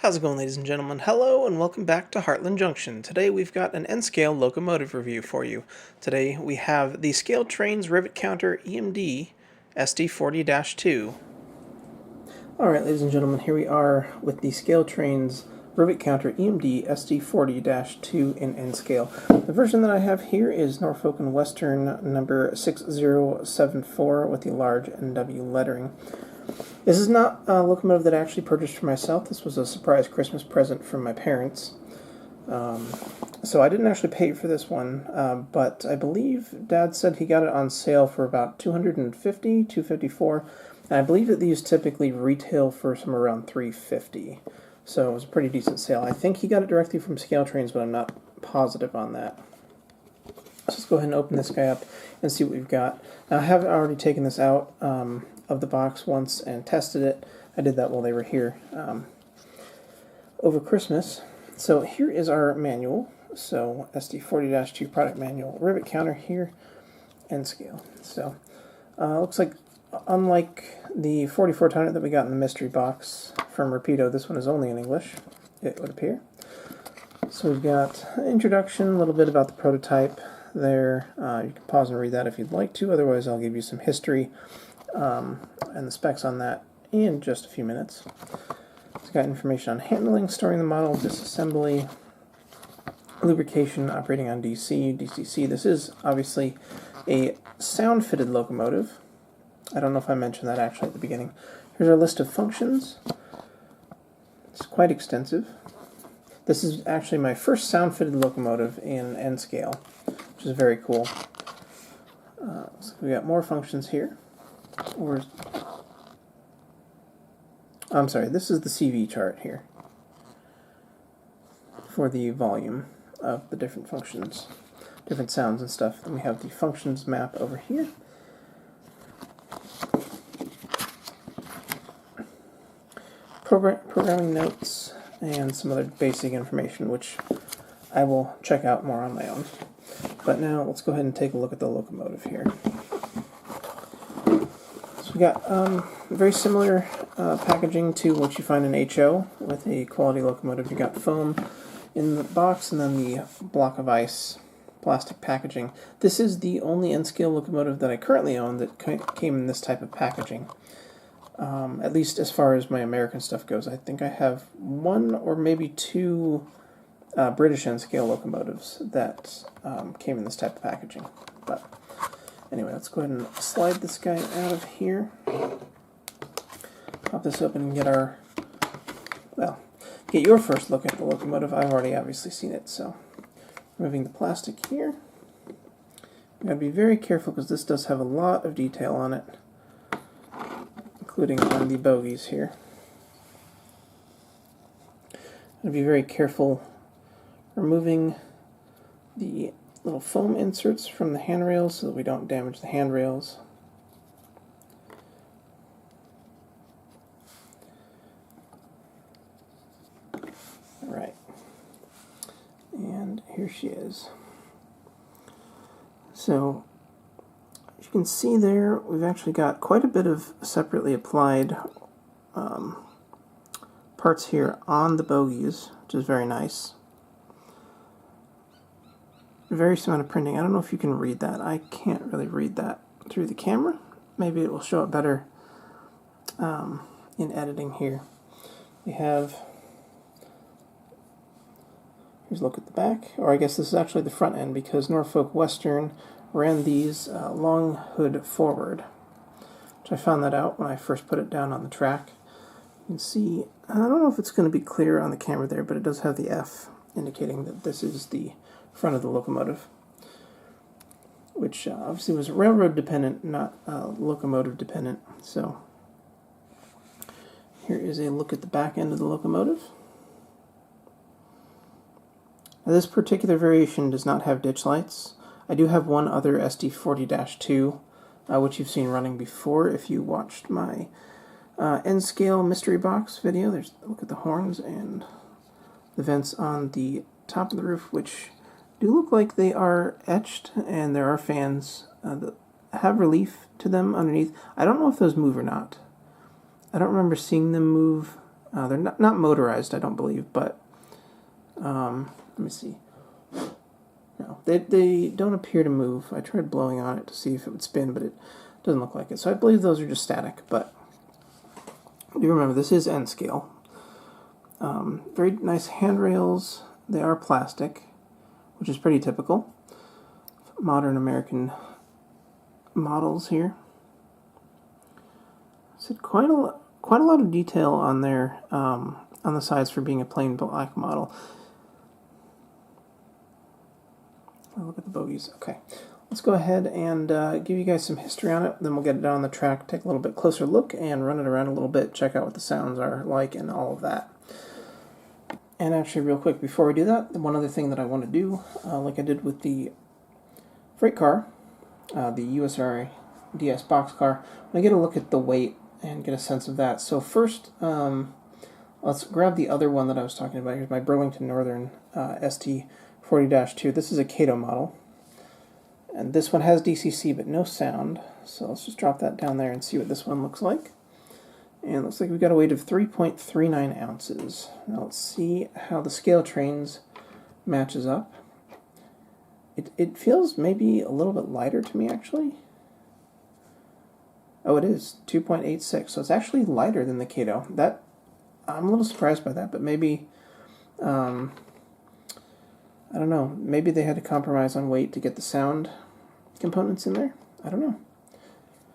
How's it going, ladies and gentlemen? Hello and welcome back to Heartland Junction. Today we've got an N-scale locomotive review for you. Today we have the Scale Trains Rivet Counter EMD SD40-2. Alright, ladies and gentlemen, here we are with the Scale Trains Rivet Counter EMD SD40-2 in N-scale. The version that I have here is Norfolk & Western number 6074 with the large NW lettering. This is not a locomotive that I actually purchased for myself. This was a surprise Christmas present from my parents. So I didn't actually pay for this one, but I believe Dad said he got it on sale for about $250, $254, and I believe that these typically retail for somewhere around $350. So it was a pretty decent sale. I think he got it directly from Scale Trains, but I'm not positive on that. So let's go ahead and open this guy up and see what we've got. Now, I have already taken this out of the box once and tested it. I did that while they were here over Christmas. So here is our manual. So SD40-2 product manual, rivet counter here, N-scale. So looks like unlike the 44-tonner that we got in the mystery box from Rapido, this one is only in English, it would appear. So we've got an introduction, a little bit about the prototype there. You can pause and read that if you'd like to, otherwise I'll give you some history and the specs on that in just a few minutes. It's got information on handling, storing the model, disassembly, lubrication, operating on DC, DCC. This is obviously a sound-fitted locomotive. I don't know if I mentioned that actually at the beginning. Here's our list of functions. It's quite extensive. This is actually my first sound-fitted locomotive in N-scale, which is very cool. So we got more functions here. I'm sorry, this is the CV chart here for the volume of the different functions, different sounds and stuff. Then we have the functions map over here. Programming notes and some other basic information, which I will check out more on my own. But now let's go ahead and take a look at the locomotive here. So we got very similar packaging to what you find in HO with a quality locomotive. You got foam in the box and then the block of ice plastic packaging. This is the only N-scale locomotive that I currently own that came in this type of packaging. At least as far as my American stuff goes. I think I have one or maybe two British N-scale locomotives that came in this type of packaging. But anyway, let's go ahead and slide this guy out of here. Pop this open and get get your first look at the locomotive. I've already obviously seen it, so removing the plastic here. You gotta be very careful because this does have a lot of detail on it, including on the bogies here. Gotta be very careful removing the little foam inserts from the handrails so that we don't damage the handrails. Alright, and here she is. So, as you can see there, we've actually got quite a bit of separately applied parts here on the bogies, which is very nice. Very amount of printing. I don't know if you can read that. I can't really read that through the camera. Maybe it will show it better in editing here. We have, here's a look at the back, or I guess this is actually the front end because Norfolk Western ran these long hood forward, which I found that out when I first put it down on the track. You can see, I don't know if it's going to be clear on the camera there, but it does have the F indicating that this is the front of the locomotive, which obviously was railroad dependent, not locomotive dependent. So here is a look at the back end of the locomotive. Now, this particular variation does not have ditch lights. I do have one other SD40-2, which you've seen running before if you watched my N-scale mystery box video. There's a look at the horns and the vents on the top of the roof, which do look like they are etched, and there are fans that have relief to them underneath. I don't know if those move or not. I don't remember seeing them move They're not motorized, I don't believe, but let me see. No, they don't appear to move. I tried blowing on it to see if it would spin, but it doesn't look like it. So I believe those are just static, but do remember this is N scale. Very nice handrails. They are plastic, which is pretty typical. Modern American models here. So quite a lot of detail on there on the sides for being a plain black model. Look at the bogies. Okay, let's go ahead and give you guys some history on it. Then we'll get it down on the track, take a little bit closer look, and run it around a little bit, check out what the sounds are like and all of that. And actually, real quick, before we do that, one other thing that I want to do, like I did with the freight car, the USR DS boxcar, I get a look at the weight and get a sense of that. So first, let's grab the other one that I was talking about. Here's my Burlington Northern SD40-2. This is a Kato model. And this one has DCC but no sound. So let's just drop that down there and see what this one looks like. And it looks like we've got a weight of 3.39 ounces. Now let's see how the scale trains matches up. It feels maybe a little bit lighter to me, actually. Oh, it is 2.86, so it's actually lighter than the Kato. That I'm a little surprised by that, but maybe I don't know. Maybe they had to compromise on weight to get the sound components in there. I don't know.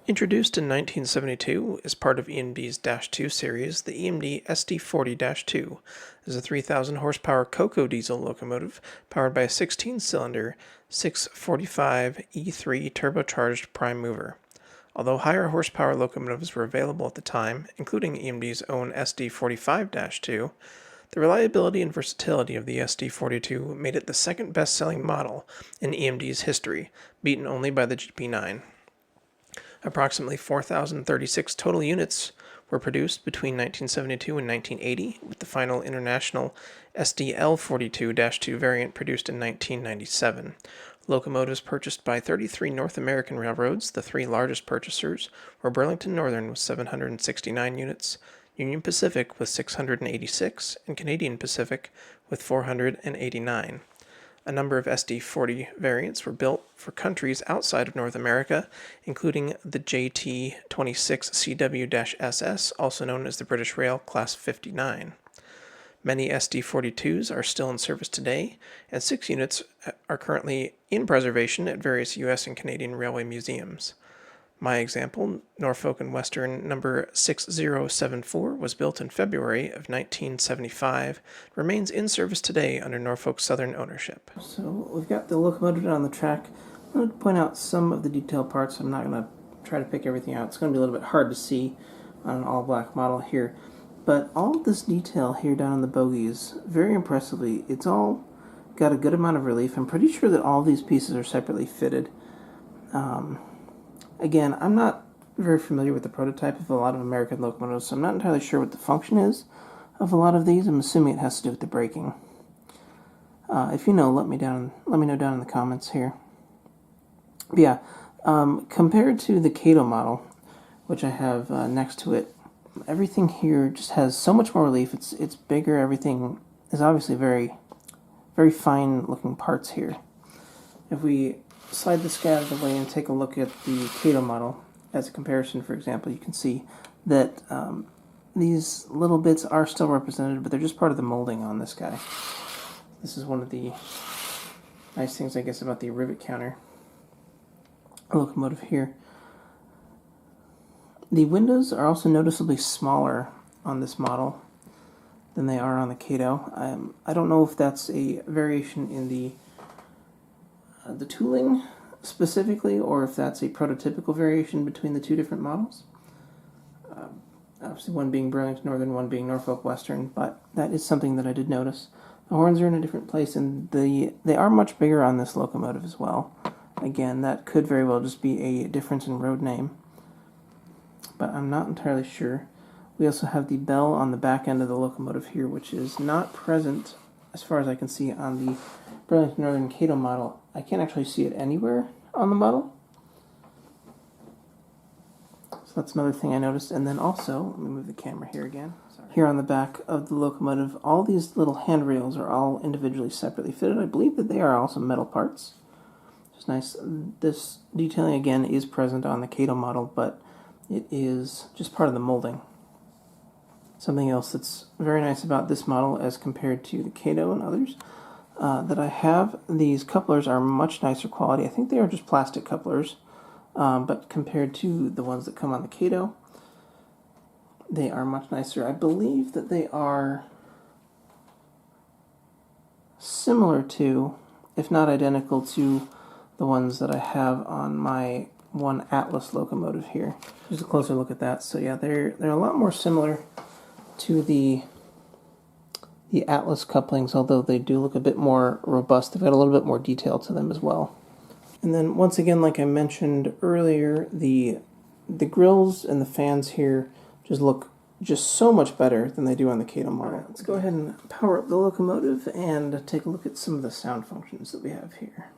Introduced in 1972 as part of EMD's -2 series, the EMD SD40-2 is a 3,000 horsepower Coco diesel locomotive powered by a 16-cylinder 645 E3 turbocharged prime mover. Although higher horsepower locomotives were available at the time, including EMD's own SD45-2, the reliability and versatility of the SD42 made it the second best-selling model in EMD's history, beaten only by the GP9. Approximately 4,036 total units were produced between 1972 and 1980, with the final international SDL42-2 variant produced in 1997. Locomotives purchased by 33 North American railroads, the three largest purchasers, were Burlington Northern with 769 units, Union Pacific with 686, and Canadian Pacific with 489. A number of SD40 variants were built for countries outside of North America, including the JT26CW-SS, also known as the British Rail Class 59. Many SD42s are still in service today, and 6 units are currently in preservation at various U.S. and Canadian railway museums. My example, Norfolk and Western number 6074, was built in February of 1975, remains in service today under Norfolk Southern ownership. So we've got the locomotive on the track. I'm going to point out some of the detail parts. I'm not going to try to pick everything out. It's going to be a little bit hard to see on an all-black model here. But all of this detail here down in the bogies, very impressively, it's all got a good amount of relief. I'm pretty sure that all of these pieces are separately fitted. Again, I'm not very familiar with the prototype of a lot of American locomotives, so I'm not entirely sure what the function is of a lot of these. I'm assuming it has to do with the braking. If you know, let me know down in the comments here. But yeah, compared to the Kato model, which I have next to it, everything here just has so much more relief. It's bigger. Everything is obviously very, very fine looking parts here. If we slide this guy out of the way and take a look at the Kato model as a comparison, for example, you can see that these little bits are still represented, but they're just part of the molding on this guy. This is one of the nice things, I guess, about the rivet counter locomotive here. The windows are also noticeably smaller on this model than they are on the Kato. I don't know if that's a variation in the tooling specifically, or if that's a prototypical variation between the two different models. Obviously one being Burlington Northern, one being Norfolk Western, but that is something that I did notice. The horns are in a different place, and they are much bigger on this locomotive as well. Again, that could very well just be a difference in road name, but I'm not entirely sure. We also have the bell on the back end of the locomotive here, which is not present, as far as I can see, on the Burlington Northern Kato model. I can't actually see it anywhere on the model. So that's another thing I noticed. And then also, let me move the camera here again. Sorry. here on the back of the locomotive. All these little handrails are all individually separately fitted. I believe that they are also metal parts. It's nice. This detailing again is present on the Kato model, but it is just part of the molding. Something else that's very nice about this model as compared to the Kato and others that I have, these couplers are much nicer quality. I think they are just plastic couplers, but compared to the ones that come on the Kato, they are much nicer. I believe that they are similar to, if not identical to, the ones that I have on my one Atlas locomotive here. Just a closer look at that. So yeah, they're a lot more similar to the Atlas couplings, although they do look a bit more robust. They've got a little bit more detail to them as well. And then once again, like I mentioned earlier, the grills and the fans here just look just so much better than they do on the Kato model. Right, let's go ahead and power up the locomotive and take a look at some of the sound functions that we have here.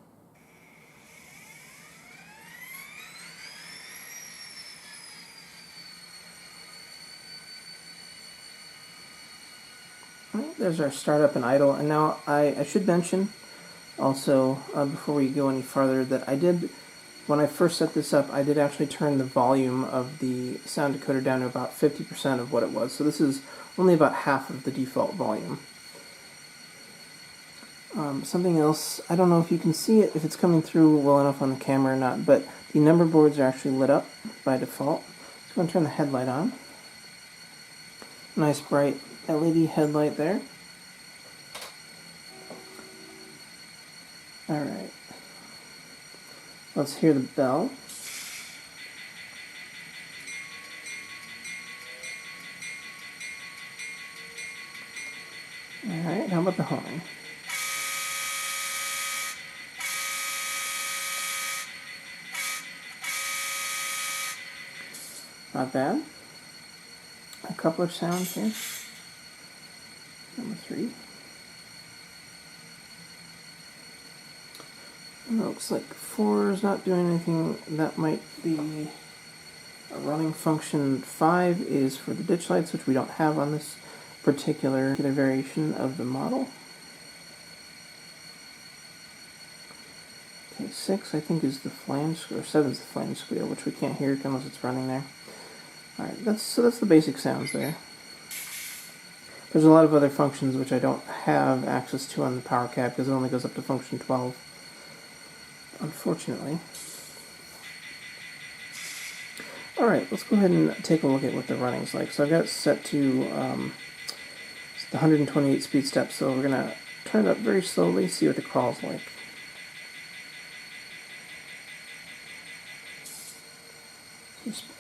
Right, there's our startup and idle. And now I should mention also, before we go any farther, that when I first set this up, I did actually turn the volume of the sound decoder down to about 50% of what it was. So this is only about half of the default volume. Something else, I don't know if you can see it, if it's coming through well enough on the camera or not, but the number boards are actually lit up by default. So I'm going to turn the headlight on. Nice bright LED headlight there. Alright. Let's hear the bell. Alright, how about the horn? Not bad. A coupler sound here. Number 3. And it looks like 4 is not doing anything. That might be a running function. 5 is for the ditch lights, which we don't have on this particular variation of the model. Okay, 6 I think is the flange, or 7 is the flange squeal, which we can't hear unless it's running there. Alright, that's the basic sounds there. There's a lot of other functions which I don't have access to on the power cab because it only goes up to function 12, unfortunately. Alright, let's go ahead and take a look at what the running's like. So I've got it set to the 128 speed step, so we're going to turn it up very slowly, see what the crawl's like.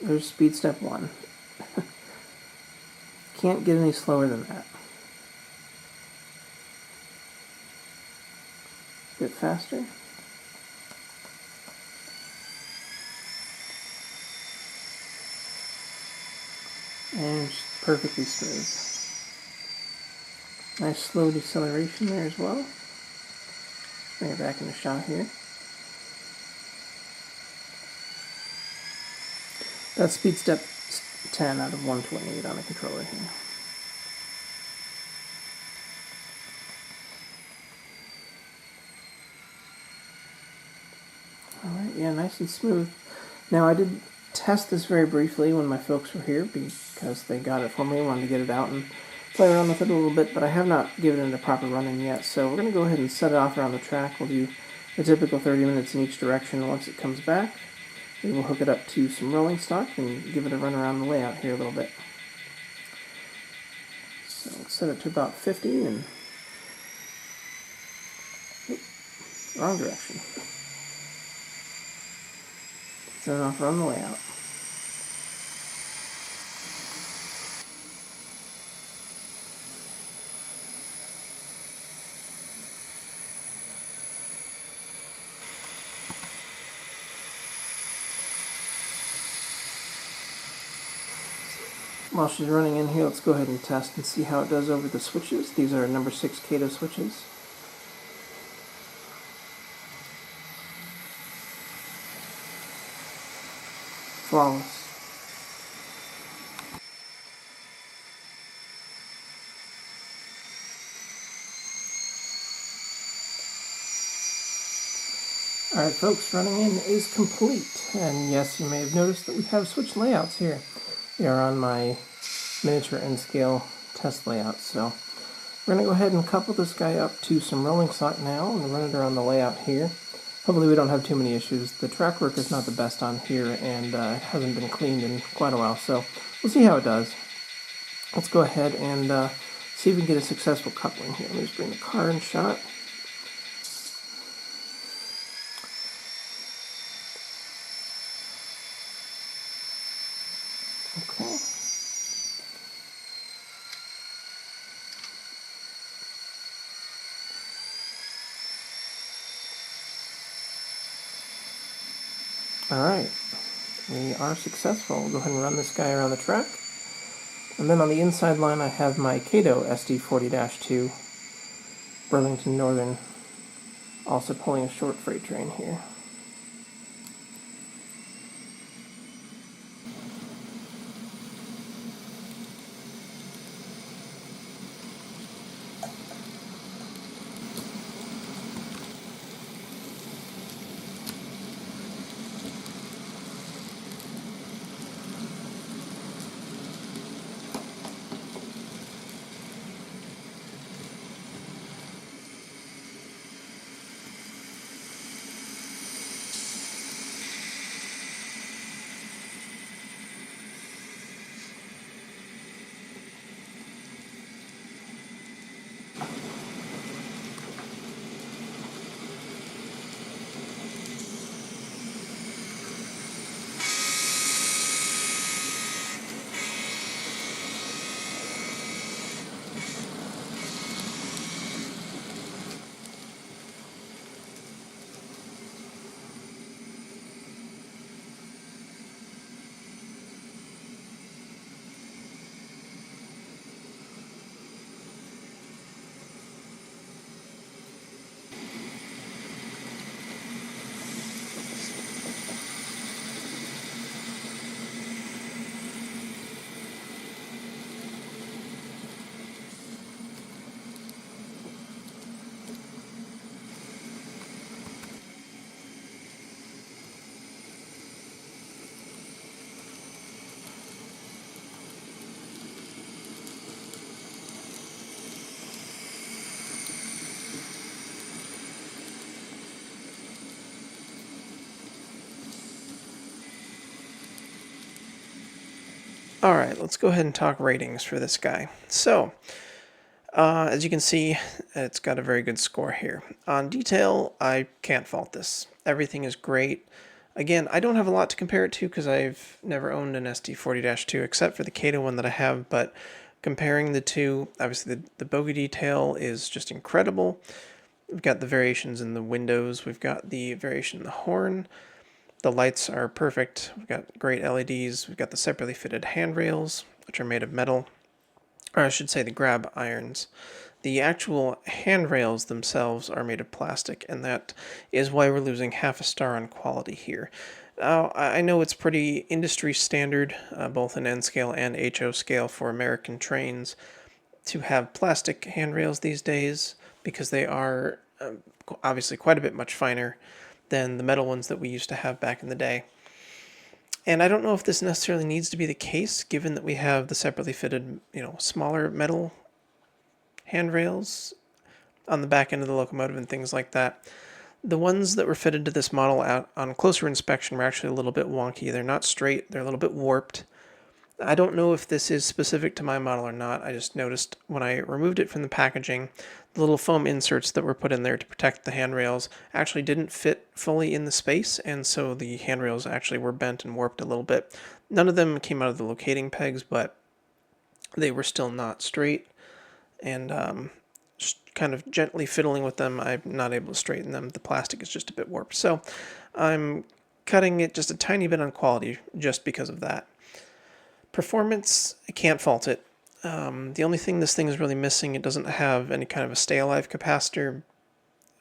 There's speed step 1. Can't get any slower than that. A bit faster. And just perfectly smooth. Nice slow deceleration there as well. Bring it back into shot here. That's speed step 10 out of 128 on the controller here. Alright, yeah, nice and smooth. Now I did test this very briefly when my folks were here because they got it for me. I wanted to get it out and play around with it a little bit, but I have not given it a proper run-in yet. So we're going to go ahead and set it off around the track. We'll do the typical 30 minutes in each direction. Once it comes back, we will hook it up to some rolling stock and give it a run around the layout here a little bit. So let's set it to about 50 and... Oops, wrong direction. Set it off around the layout. While she's running in here, let's go ahead and test and see how it does over the switches. These are number 6 Kato switches. Flawless. Alright folks, running in is complete, and yes, you may have noticed that we have switched layouts here. We are on my miniature N-scale test layout, so we're going to go ahead and couple this guy up to some rolling stock now and run it around the layout here. Hopefully we don't have too many issues. The track work is not the best on here, and it hasn't been cleaned in quite a while, so we'll see how it does. Let's go ahead and see if we can get a successful coupling here. Let me just bring the car in shot. Okay. Alright, we are successful. We'll go ahead and run this guy around the track. And then on the inside line I have my Kato SD40-2 Burlington Northern, also pulling a short freight train here. Alright, let's go ahead and talk ratings for this guy. So, as you can see, it's got a very good score here. On detail, I can't fault this. Everything is great. Again, I don't have a lot to compare it to because I've never owned an SD40-2 except for the Kato one that I have, but comparing the two, obviously the bogey detail is just incredible. We've got the variations in the windows, we've got the variation in the horn. The lights are perfect. We've got great LEDs. We've got the separately fitted handrails, which are made of metal. Or I should say the grab irons. The actual handrails themselves are made of plastic, and that is why we're losing half a star on quality here. Now, I know it's pretty industry standard, both in N scale and HO scale for American trains, to have plastic handrails these days because they are obviously quite a bit much finer than the metal ones that we used to have back in the day. And I don't know if this necessarily needs to be the case, given that we have the separately fitted, smaller metal handrails on the back end of the locomotive and things like that. The ones that were fitted to this model out on closer inspection were actually a little bit wonky. They're not straight, they're a little bit warped. I don't know if this is specific to my model or not. I just noticed when I removed it from the packaging, the little foam inserts that were put in there to protect the handrails actually didn't fit fully in the space, and so the handrails actually were bent and warped a little bit. None of them came out of the locating pegs, but they were still not straight, and just kind of gently fiddling with them, I'm not able to straighten them. The plastic is just a bit warped, so I'm cutting it just a tiny bit on quality just because of that. Performance, I can't fault it. The only thing this thing is really missing, it doesn't have any kind of a stay alive capacitor,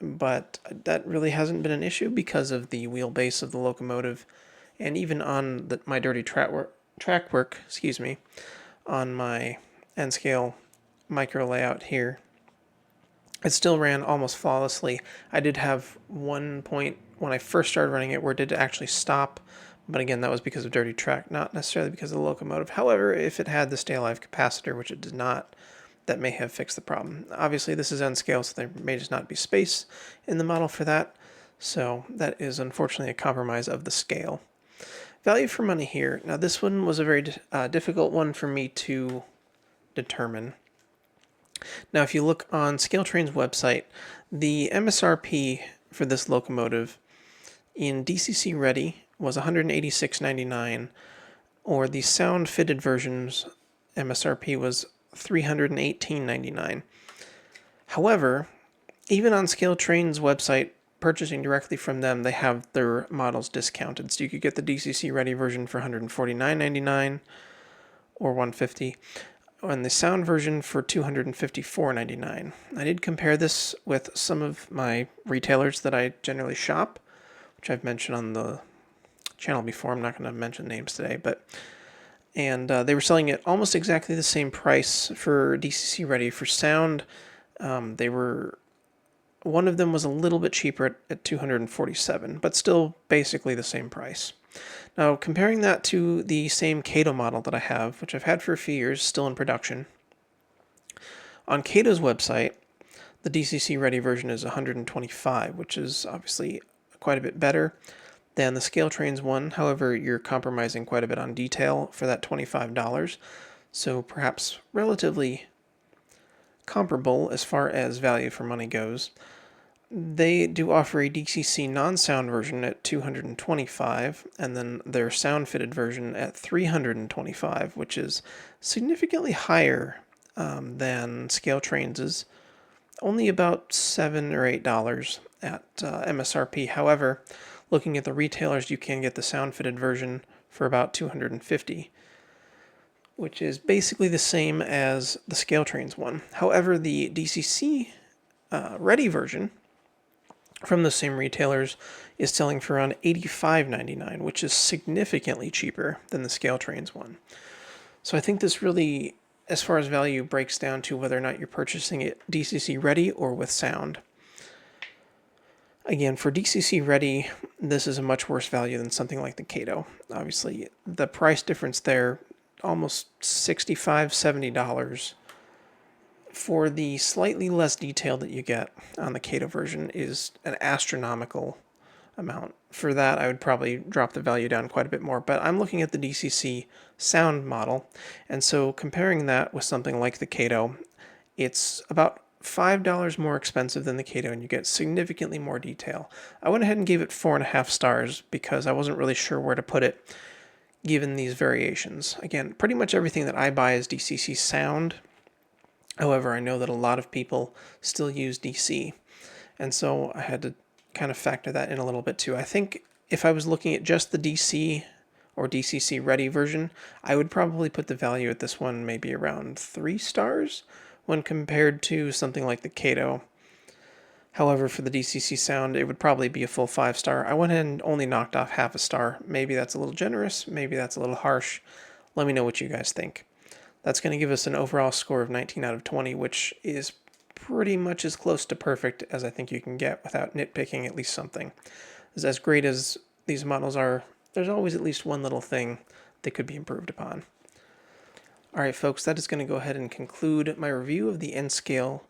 but that really hasn't been an issue because of the wheelbase of the locomotive, and even on my dirty track work, on my N-scale micro layout here, It still ran almost flawlessly. I did have one point when I first started running it where it did actually stop, but again, that was because of dirty track, not necessarily because of the locomotive. However, if it had the stay alive capacitor, which it did not, that may have fixed the problem. Obviously, this is N scale, so there may just not be space in the model for that. So that is unfortunately a compromise of the scale. Value for money here. Now this one was a very difficult one for me to determine. Now if you look on ScaleTrain's website, the MSRP for this locomotive in DCC ready was $186.99, or the sound fitted version's MSRP was $318.99. However, even on ScaleTrain's website, purchasing directly from them, they have their models discounted. So you could get the DCC ready version for $149.99 or $150, and the sound version for $254.99. I did compare this with some of my retailers that I generally shop, which I've mentioned on the channel before. I'm not going to mention names today, and they were selling it almost exactly the same price for DCC ready. For sound, one of them was a little bit cheaper at $247, but still basically the same price. Now, comparing that to the same Kato model that I have, which I've had for a few years, still in production, on Kato's website, the DCC ready version is $125, which is obviously quite a bit better than the ScaleTrain's one. However, you're compromising quite a bit on detail for that $25, so perhaps relatively comparable as far as value for money goes. They do offer a DCC non-sound version at $225, and then their sound-fitted version at $325, which is significantly higher than ScaleTrain's, only about $7 or $8 at MSRP. However, looking at the retailers, you can get the sound-fitted version for about $250, which is basically the same as the ScaleTrain's one. However, the DCC ready version from the same retailers is selling for around $85.99, which is significantly cheaper than the ScaleTrain's one. So I think this really, as far as value, breaks down to whether or not you're purchasing it DCC ready or with sound. Again, for DCC ready, this is a much worse value than something like the Kato. Obviously, the price difference there, almost $65, $70 for the slightly less detail that you get on the Kato version is an astronomical amount. For that, I would probably drop the value down quite a bit more, but I'm looking at the DCC sound model, and so comparing that with something like the Kato, it's about $5 more expensive than the Kato, and you get significantly more detail. I went ahead and gave it 4.5 stars because I wasn't really sure where to put it given these variations. Again, pretty much everything that I buy is DCC sound. However, I know that a lot of people still use DC, and so I had to kind of factor that in a little bit too. I think if I was looking at just the DC or DCC ready version, I would probably put the value at this one maybe around 3 stars when compared to something like the Kato. However, for the DCC sound, it would probably be a full 5 star. I went ahead and only knocked off half a star. Maybe that's a little generous, maybe that's a little harsh. Let me know what you guys think. That's going to give us an overall score of 19 out of 20, which is pretty much as close to perfect as I think you can get without nitpicking at least something. As great as these models are, there's always at least one little thing that could be improved upon. Alright folks, that is going to go ahead and conclude my review of the N-Scale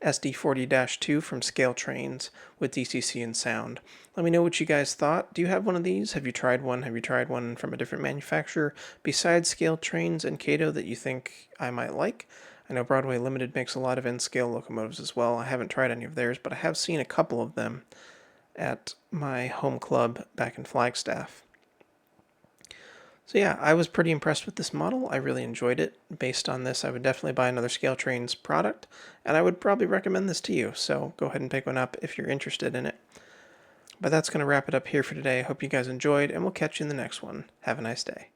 SD40-2 from ScaleTrains with DCC and sound. Let me know what you guys thought. Do you have one of these? Have you tried one? Have you tried one from a different manufacturer besides ScaleTrains and Kato that you think I might like? I know Broadway Limited makes a lot of N-Scale locomotives as well. I haven't tried any of theirs, but I have seen a couple of them at my home club back in Flagstaff. So yeah, I was pretty impressed with this model. I really enjoyed it. Based on this, I would definitely buy another ScaleTrains product, and I would probably recommend this to you, so go ahead and pick one up if you're interested in it. But that's going to wrap it up here for today. I hope you guys enjoyed, and we'll catch you in the next one. Have a nice day.